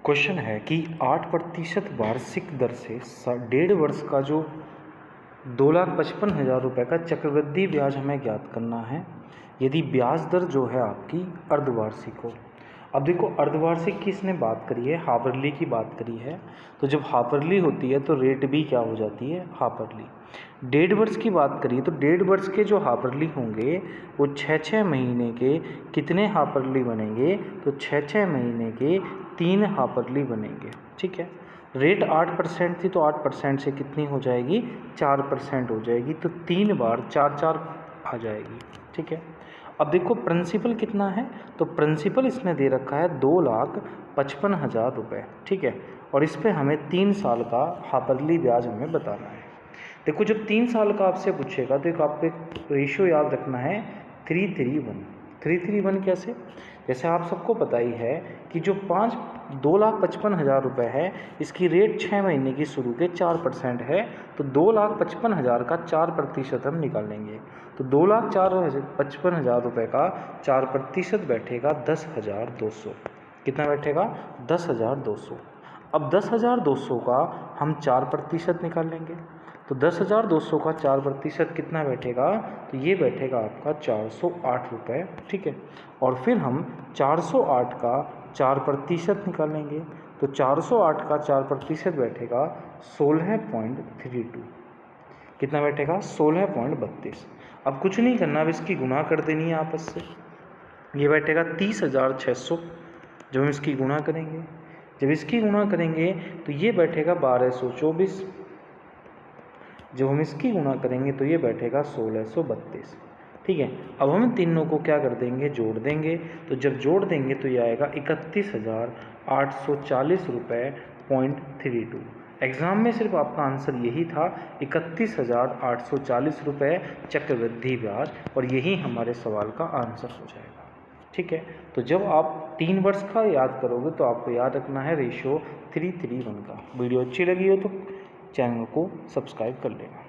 Question है कि 8% वार्षिक दर से 1.5 वर्ष का जो 2,55,000 रुपये का चक्रवृद्धि ब्याज हमें ज्ञात करना है यदि ब्याज दर जो है आपकी अर्धवार्षिक हो। अब देखो अर्धवार्षिक की इसने बात करी है, हाफरली की बात करी है, तो जब हाफरली होती है तो रेट भी क्या हो जाती है, हाफरली। 1.5 वर्ष की बात करिए तो 1.5 वर्ष के जो हाफरली होंगे वो 6 महीने के कितने हाफरली बनेंगे, तो 6 महीने के 3 हाफरली बनेंगे। ठीक है, रेट 8% थी तो 8% से कितनी हो जाएगी, 4% हो जाएगी, तो 3 बार 4 आ जाएगी। ठीक है, अब देखो प्रिंसिपल कितना है, तो प्रिंसिपल इसने दे रखा है 2,55,000 रुपये। ठीक है, और इस पर हमें 3 साल का हाफरली ब्याज हमें बताना है। देखो जब 3 साल का आपसे पूछेगा तो एक आपको एक रेशियो याद रखना है 3:3:1। 3:3:1 कैसे, जैसे आप सबको पता ही है कि जो 2,55,000 रुपये है इसकी रेट 6 महीने की शुरू के 4% है, तो 2,55,000 का 4% हम निकालेंगे। तो 2,55,000 रुपये का 4% बैठेगा 10,200। कितना बैठेगा, 10,200। अब 10,200 का हम 4% निकालेंगे, तो 10,200 का 4% कितना बैठेगा, तो ये बैठेगा आपका 408 रुपये। ठीक है, और फिर हम 408 का 4% निकालेंगे, तो 408 का 4% बैठेगा 16.32। कितना बैठेगा, 16.32। अब कुछ नहीं करना, अब इसकी गुणा कर देनी है आपस से। ये बैठेगा 30,600। जब हम इसकी गुणा करेंगे, जब इसकी गुणा करेंगे तो ये बैठेगा 1,224। जब हम इसकी गुणा करेंगे तो ये बैठेगा 1,632। ठीक है, अब हम तीनों को क्या कर देंगे, जोड़ देंगे, तो जब जोड़ देंगे तो ये आएगा 31,840 रुपये .32। एग्ज़ाम में सिर्फ आपका आंसर यही था, 31,840 रुपये चक्रवृद्धि ब्याज, और यही हमारे सवाल का आंसर हो जाएगा। ठीक है, तो जब आप 3 वर्ष का याद करोगे तो आपको याद रखना है रेशियो 3:3:1 का। वीडियो अच्छी लगी हो तो चैनल को सब्सक्राइब कर लेना।